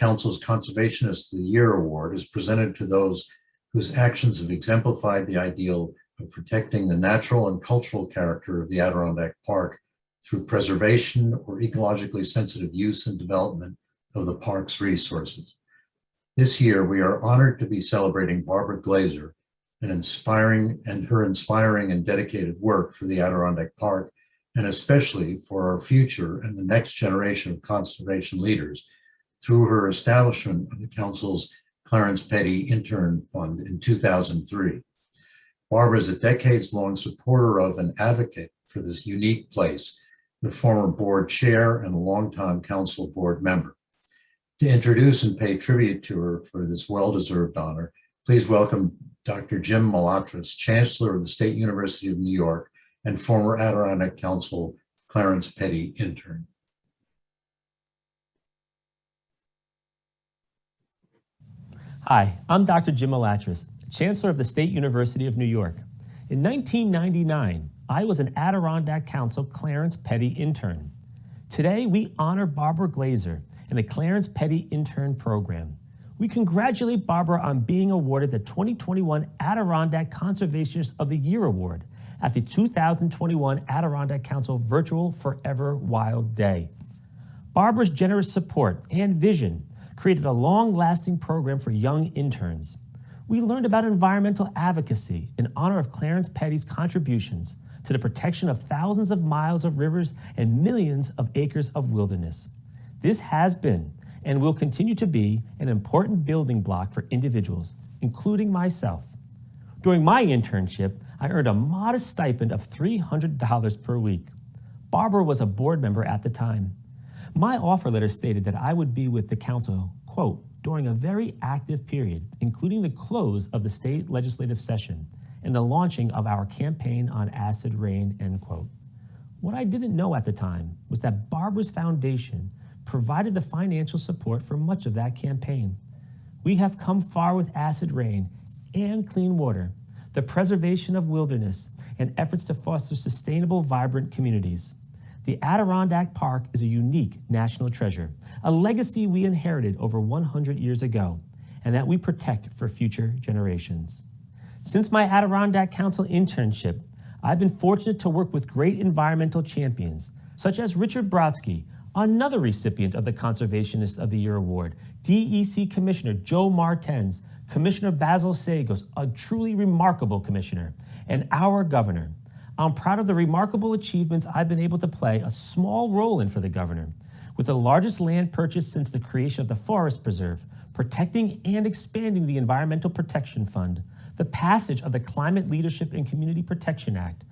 Council's Conservationist of the Year Award is presented to those whose actions have exemplified the ideal of protecting the natural and cultural character of the Adirondack Park through preservation or ecologically sensitive use and development of the park's resources. This year, we are honored to be celebrating Barbara Glaser and her inspiring and dedicated work for the Adirondack Park, and especially for our future and the next generation of conservation leaders through her establishment of the Council's Clarence Petty Intern Fund in 2003. Barbara is a decades-long supporter of and advocate for this unique place, the former board chair and a longtime council board member. To introduce and pay tribute to her for this well-deserved honor, please welcome Dr. Jim Malatras, Chancellor of the State University of New York and former Adirondack Council Clarence Petty Intern. Hi, I'm Dr. Jim Malatras, Chancellor of the State University of New York. In 1999, I was an Adirondack Council Clarence Petty Intern. Today, we honor Barbara Glaser and the Clarence Petty Intern Program. We congratulate Barbara on being awarded the 2021 Adirondack Conservationist of the Year Award at the 2021 Adirondack Council Virtual Forever Wild Day. Barbara's generous support and vision created a long-lasting program for young interns. We learned about environmental advocacy in honor of Clarence Petty's contributions to the protection of thousands of miles of rivers and millions of acres of wilderness. This has been and will continue to be an important building block for individuals, including myself. During my internship, I earned a modest stipend of $300 per week. Barbara was a board member at the time. My offer letter stated that I would be with the council, quote, during a very active period, including the close of the state legislative session and the launching of our campaign on acid rain, end quote. What I didn't know at the time was that Barbara's foundation provided the financial support for much of that campaign. We have come far with acid rain and clean water, the preservation of wilderness, and efforts to foster sustainable, vibrant communities. The Adirondack Park is a unique national treasure, a legacy we inherited over 100 years ago, and that we protect for future generations. Since my Adirondack Council internship, I've been fortunate to work with great environmental champions, such as Richard Brodsky, another recipient of the Conservationist of the Year Award, DEC Commissioner Joe Martens, Commissioner Basil Sagos, a truly remarkable commissioner, and our governor. I'm proud of the remarkable achievements I've been able to play a small role in for the governor, with the largest land purchase since the creation of the Forest Preserve, protecting and expanding the Environmental Protection Fund, the passage of the Climate Leadership and Community Protection Act,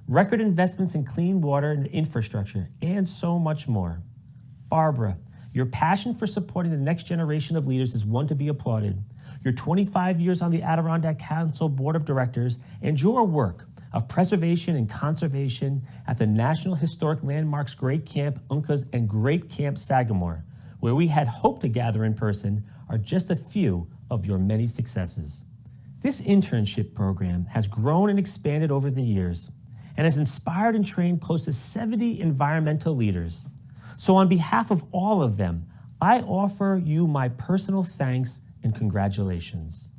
record investments in clean water and infrastructure, and so much more. Barbara, your passion for supporting the next generation of leaders is one to be applauded. Your 25 years on the Adirondack Council Board of Directors and your work of preservation and conservation at the National Historic Landmarks Great Camp Uncas and Great Camp Sagamore, where we had hoped to gather in person, are just a few of your many successes. This internship program has grown and expanded over the years and has inspired and trained close to 70 environmental leaders. So on behalf of all of them, I offer you my personal thanks and congratulations.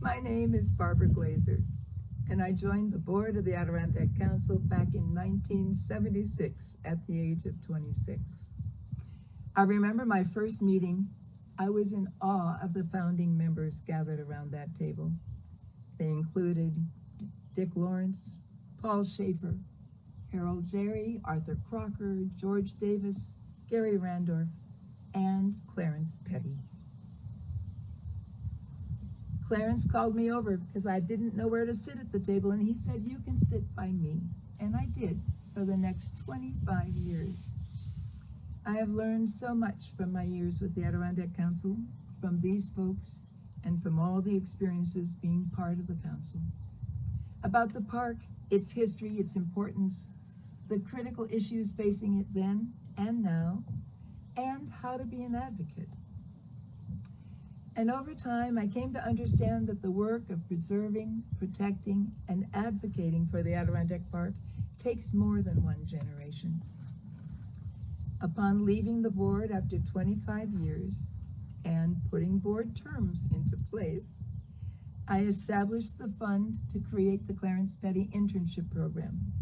My name is Barbara Glaser, and I joined the board of the Adirondack Council back in 1976 at the age of 26. I remember my first meeting. I was in awe of the founding members gathered around that table. They included Dick Lawrence, Paul Schaefer, Harold Jerry, Arthur Crocker, George Davis, Gary Randorf, and Clarence Petty. Clarence called me over because I didn't know where to sit at the table, and he said, "You can sit by me." And I did for the next 25 years. I have learned so much from my years with the Adirondack Council, from these folks, and from all the experiences being part of the council. About the park, its history, its importance, the critical issues facing it then and now, and how to be an advocate. And over time, I came to understand that the work of preserving, protecting, and advocating for the Adirondack Park takes more than one generation. Upon leaving the board after 25 years and putting board terms into place, I established the fund to create the Clarence Petty Internship Program,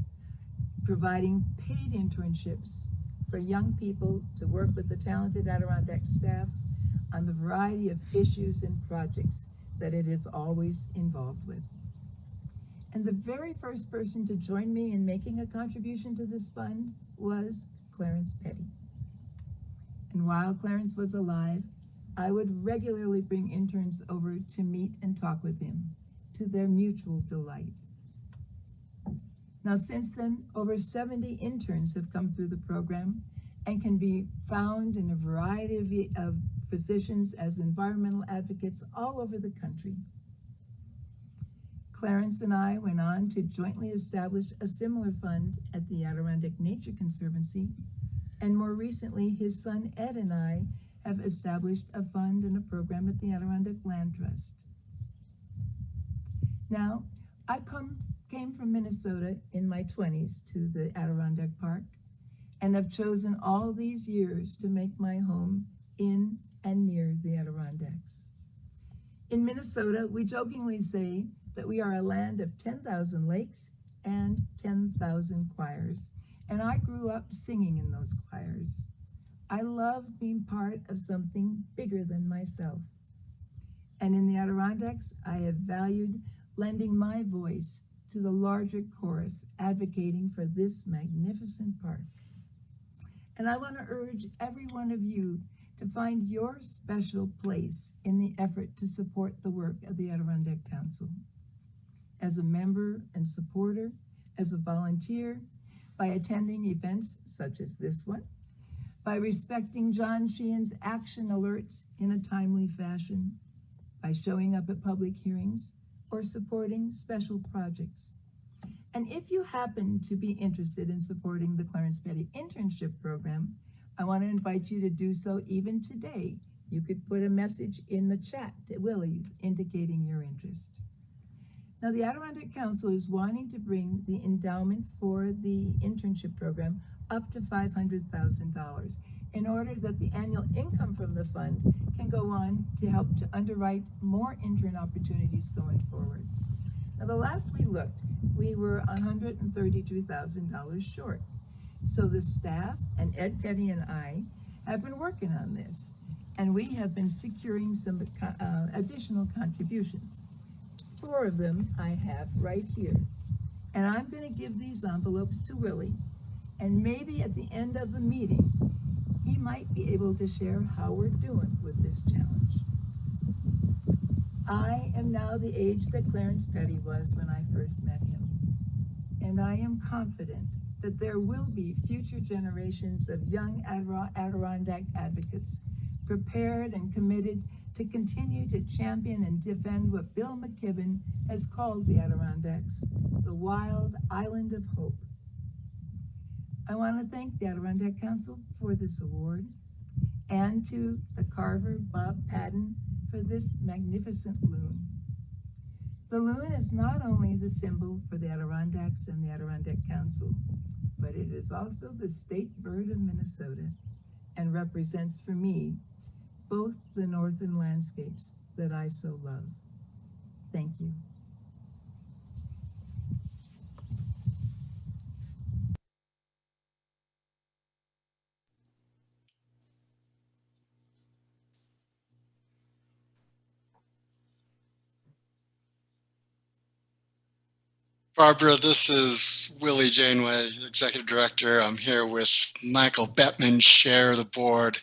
providing paid internships for young people to work with the talented Adirondack staff on the variety of issues and projects that it is always involved with. And the very first person to join me in making a contribution to this fund was Clarence Petty. And while Clarence was alive, I would regularly bring interns over to meet and talk with him, to their mutual delight. Now, since then, over 70 interns have come through the program and can be found in a variety of positions as environmental advocates all over the country. Clarence and I went on to jointly establish a similar fund at the Adirondack Nature Conservancy, and more recently, his son Ed and I have established a fund and a program at the Adirondack Land Trust. Now, I came from Minnesota in my 20s to the Adirondack Park, and have chosen all these years to make my home in and near the Adirondacks. In Minnesota, we jokingly say that we are a land of 10,000 lakes and 10,000 choirs, and I grew up singing in those choirs. I love being part of something bigger than myself. And in the Adirondacks, I have valued lending my voice to the larger chorus advocating for this magnificent park. And I want to urge every one of you to find your special place in the effort to support the work of the Adirondack Council. As a member and supporter, as a volunteer, by attending events such as this one, by respecting John Sheehan's action alerts in a timely fashion, by showing up at public hearings, or supporting special projects. And if you happen to be interested in supporting the Clarence Petty Internship Program, I want to invite you to do so even today. You could put a message in the chat to Willie indicating your interest. Now, the Adirondack Council is wanting to bring the endowment for the internship program up to $500,000 in order that the annual income from the fund can go on to help to underwrite more intern opportunities going forward. Now, the last we looked, we were $132,000 short. So the staff and Ed Petty and I have been working on this, and we have been securing some additional contributions. 4 of them I have right here. And I'm going to give these envelopes to Willie, and maybe at the end of the meeting, he might be able to share how we're doing with this challenge. I am now the age that Clarence Petty was when I first met him, and I am confident that there will be future generations of young Adirondack advocates prepared and committed to continue to champion and defend what Bill McKibben has called the Adirondacks, the wild island of hope. I want to thank the Adirondack Council for this award, and to the carver, Bob Padden, for this magnificent loon. The loon is not only the symbol for the Adirondacks and the Adirondack Council, but it is also the state bird of Minnesota and represents for me both the northern landscapes that I so love. Thank you. Barbara, this is Willie Janeway, Executive Director. I'm here with Michael Bettman, Chair of the Board.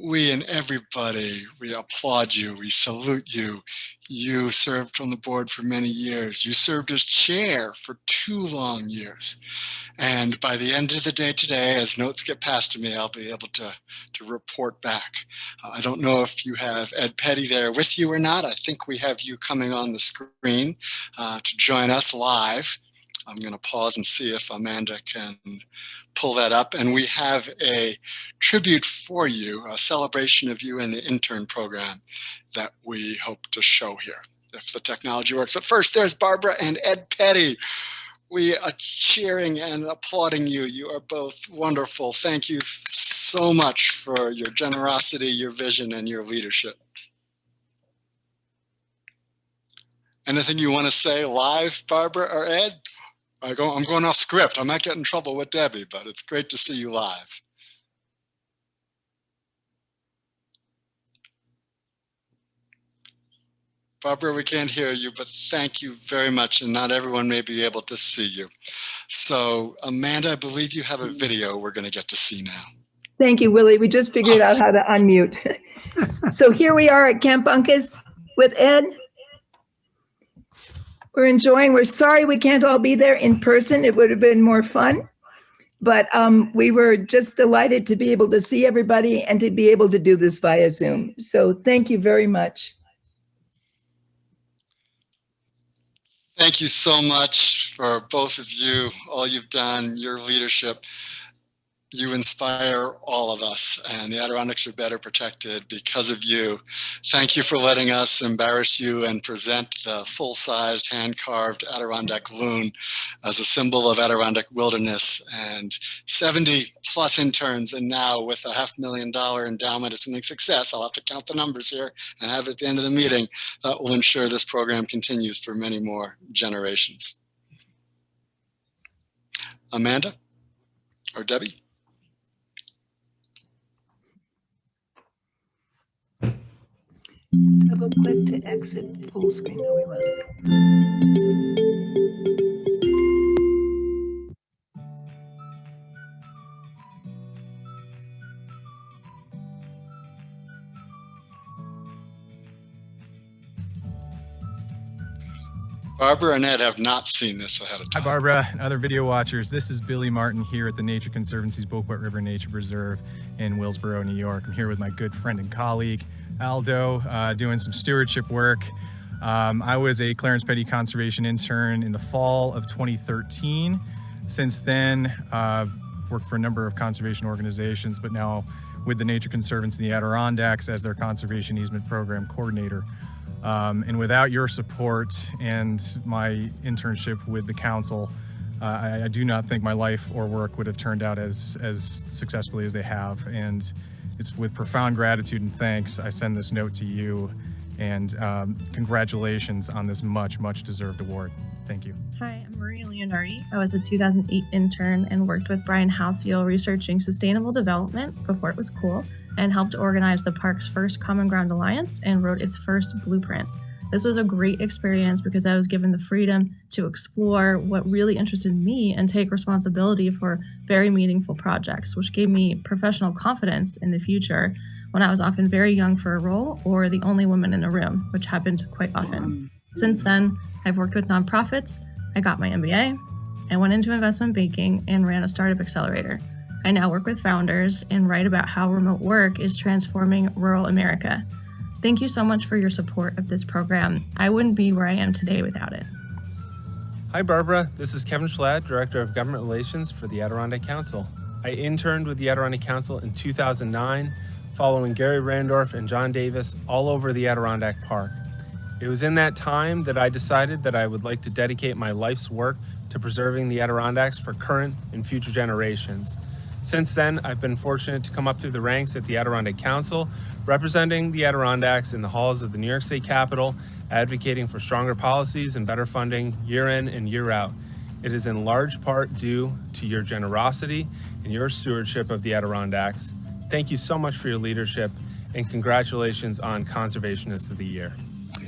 We and everybody, we applaud you, we salute you. You served on the board for many years. You served as chair for 2 long years. And by the end of the day today, as notes get passed to me, I'll be able to report back. I don't know if you have Ed Petty there with you or not. I think we have you coming on the screen to join us live. I'm going to pause and see if Amanda can pull that up. And we have a tribute for you, a celebration of you and the intern program that we hope to show here, if the technology works. But first, there's Barbara and Ed Petty. We are cheering and applauding you. You are both wonderful. Thank you so much for your generosity, your vision, and your leadership. Anything you want to say live, Barbara or Ed? I'm going off script. I might get in trouble with Debbie, but it's great to see you live. Barbara, we can't hear you, but thank you very much, and not everyone may be able to see you. So, Amanda, I believe you have a video we're going to get to see now. Thank you, Willie. We just figured out how to unmute. So here we are at Camp Uncas with Ed. We're sorry we can't all be there in person. It would have been more fun. But we were just delighted to be able to see everybody and to be able to do this via Zoom. So thank you very much. Thank you so much for both of you, all you've done, your leadership. You inspire all of us, and the Adirondacks are better protected because of you. Thank you for letting us embarrass you and present the full-sized hand-carved Adirondack loon as a symbol of Adirondack wilderness, and 70 plus interns, and now with a $500,000 endowment, assuming success, I'll have to count the numbers here and have it at the end of the meeting, that will ensure this program continues for many more generations. Amanda or Debbie? Double click to exit full screen. No, we won't. Barbara and Ed have not seen this ahead of time. Hi, Barbara and other video watchers. This is Billy Martin here at the Nature Conservancy's Boquet River Nature Preserve in Willsboro, New York. I'm here with my good friend and colleague, Aldo, doing some stewardship work. I was a Clarence Petty conservation intern in the fall of 2013. Since then, worked for a number of conservation organizations, but now with the Nature Conservancy in the Adirondacks as their conservation easement program coordinator. And without your support and my internship with the council, I do not think my life or work would have turned out as successfully as they have. And it's with profound gratitude and thanks I send this note to you, and congratulations on this much, much deserved award. Thank you. Hi, I'm Maria Leonardi. I was a 2008 intern and worked with Brian Halcyon researching sustainable development before it was cool, and helped organize the park's first Common Ground Alliance and wrote its first blueprint. This was a great experience because I was given the freedom to explore what really interested me and take responsibility for very meaningful projects, which gave me professional confidence in the future when I was often very young for a role or the only woman in a room, which happened quite often. Since then, I've worked with nonprofits, I got my MBA, I went into investment banking and ran a startup accelerator. I now work with founders and write about how remote work is transforming rural America. Thank you so much for your support of this program. I wouldn't be where I am today without it. Hi, Barbara. This is Kevin Schlatt, Director of Government Relations for the Adirondack Council. I interned with the Adirondack Council in 2009, following Gary Randorf and John Davis all over the Adirondack Park. It was in that time that I decided that I would like to dedicate my life's work to preserving the Adirondacks for current and future generations. Since then, I've been fortunate to come up through the ranks at the Adirondack Council, representing the Adirondacks in the halls of the New York State Capitol, advocating for stronger policies and better funding year in and year out. It is in large part due to your generosity and your stewardship of the Adirondacks. Thank you so much for your leadership, and congratulations on Conservationist of the Year.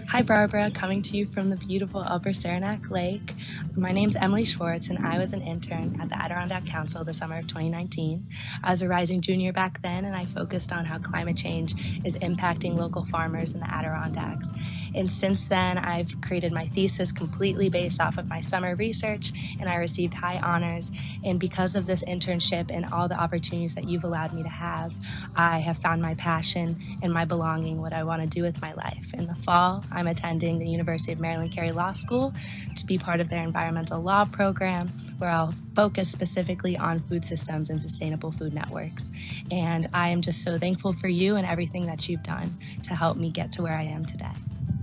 Hi, Barbara, coming to you from the beautiful Upper Saranac Lake. My name's Emily Schwartz, and I was an intern at the Adirondack Council the summer of 2019. I was a rising junior back then, and I focused on how climate change is impacting local farmers in the Adirondacks. And since then, I've created my thesis completely based off of my summer research, and I received high honors. And because of this internship and all the opportunities that you've allowed me to have, I have found my passion and my belonging, what I want to do with my life. In the fall, I'm attending the University of Maryland Carey Law School to be part of their environmental law program, where I'll focus specifically on food systems and sustainable food networks. And I am just so thankful for you and everything that you've done to help me get to where I am today.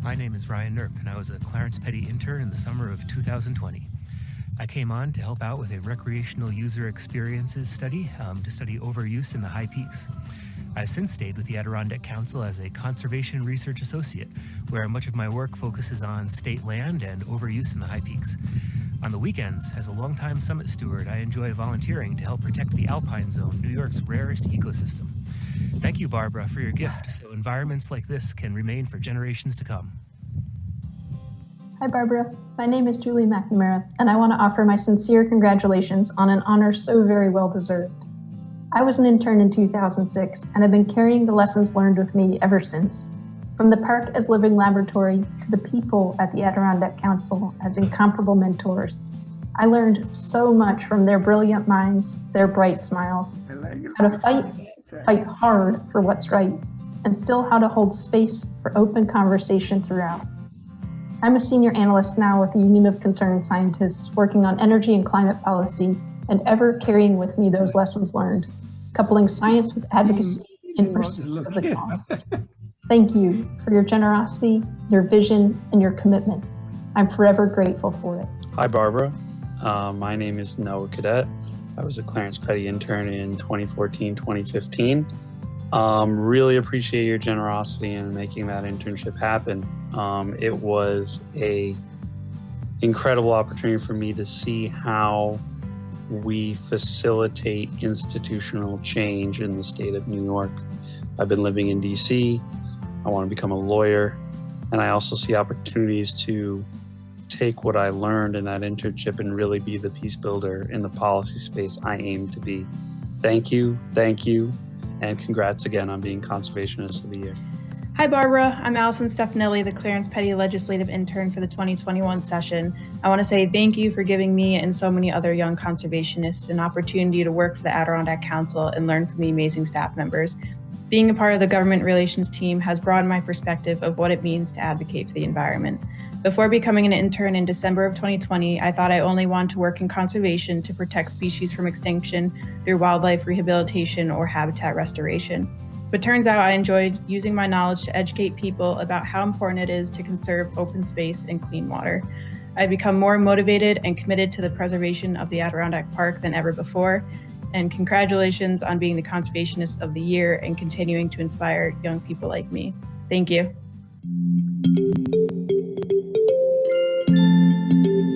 My name is Ryan Nerp, and I was a Clarence Petty intern in the summer of 2020. I came on to help out with a recreational user experiences study to study overuse in the high peaks. I've since stayed with the Adirondack Council as a conservation research associate, where much of my work focuses on state land and overuse in the high peaks. On the weekends, as a longtime summit steward, I enjoy volunteering to help protect the Alpine Zone, New York's rarest ecosystem. Thank you, Barbara, for your gift so environments like this can remain for generations to come. Hi, Barbara. My name is Julie McNamara, and I want to offer my sincere congratulations on an honor so very well deserved. I was an intern in 2006 and have been carrying the lessons learned with me ever since. From the park as living laboratory to the people at the Adirondack Council as incomparable mentors. I learned so much from their brilliant minds, their bright smiles, how to fight hard for what's right, and still how to hold space for open conversation throughout. I'm a senior analyst now with the Union of Concerned Scientists, working on energy and climate policy, and ever carrying with me those lessons learned, coupling science with advocacy in pursuit of the cause. Thank you for your generosity, your vision, and your commitment. I'm forever grateful for it. Hi, Barbara. My name is Noah Cadet. I was a Clarence Petty intern in 2014-2015. Really appreciate your generosity in making that internship happen. It was a incredible opportunity for me to see how we facilitate institutional change in the state of New York. I've been living in DC. I want to become a lawyer, and I also see opportunities to take what I learned in that internship and really be the peace builder in the policy space I aim to be. Thank you, and congrats again on being Conservationist of the Year. Hi, Barbara. I'm Allison Stefanelli, the Clarence Petty Legislative Intern for the 2021 session. I want to say thank you for giving me and so many other young conservationists an opportunity to work for the Adirondack Council and learn from the amazing staff members. Being a part of the government relations team has broadened my perspective of what it means to advocate for the environment. Before becoming an intern in December of 2020, I thought I only wanted to work in conservation to protect species from extinction through wildlife rehabilitation or habitat restoration. But turns out I enjoyed using my knowledge to educate people about how important it is to conserve open space and clean water. I've become more motivated and committed to the preservation of the Adirondack Park than ever before. And congratulations on being the Conservationist of the Year and continuing to inspire young people like me. Thank you.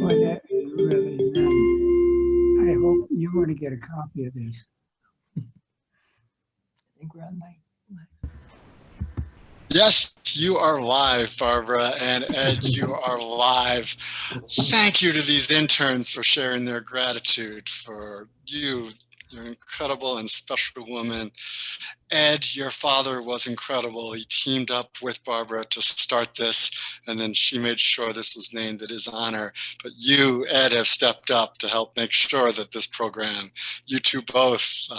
Boy, that is really nice. I hope you're going to get a copy of this. I think we're on mic. Yes, you are live, Barbara, and Ed, you are live. Thank you to these interns for sharing their gratitude for you. You're an incredible and special woman. Ed, your father was incredible. He teamed up with Barbara to start this, and then she made sure this was named in his honor. But you, Ed, have stepped up to help make sure that this program, you two both,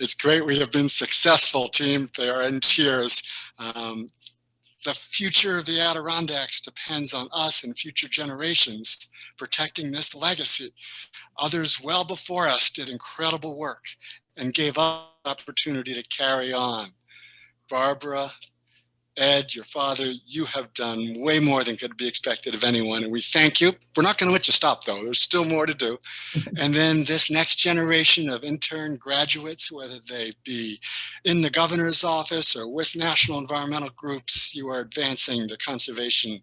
it's great we have been successful, team. They are in tears. The future of the Adirondacks depends on us and future generations protecting this legacy. Others well before us did incredible work and gave us the opportunity to carry on. Barbara, Ed, your father, you have done way more than could be expected of anyone, and we thank you. We're not going to let you stop, though. There's still more to do. And then this next generation of intern graduates, whether they be in the governor's office or with national environmental groups, you are advancing the conservation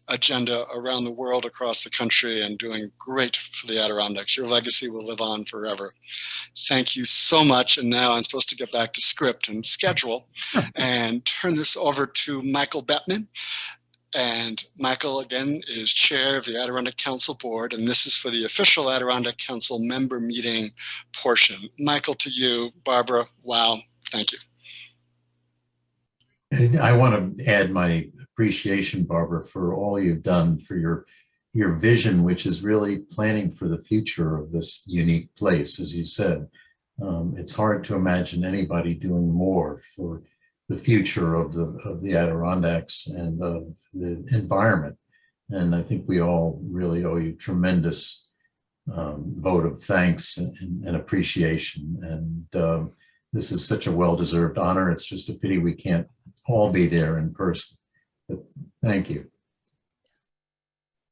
agenda around the world, across the country, and doing great for the Adirondacks. Your legacy will live on forever. Thank you so much. And now I'm supposed to get back to script and schedule and turn this over to Michael Bettman. And Michael, again, is chair of the Adirondack Council Board, and this is for the official Adirondack Council member meeting portion. Michael, to you. Barbara, wow, thank you. And I want to add my appreciation, Barbara, for all you've done, for your vision, which is really planning for the future of this unique place, as you said. It's hard to imagine anybody doing more for the future of the Adirondacks and of the environment. And I think we all really owe you tremendous vote of thanks and appreciation. And this is such a well-deserved honor. It's just a pity we can't all be there in person. But thank you.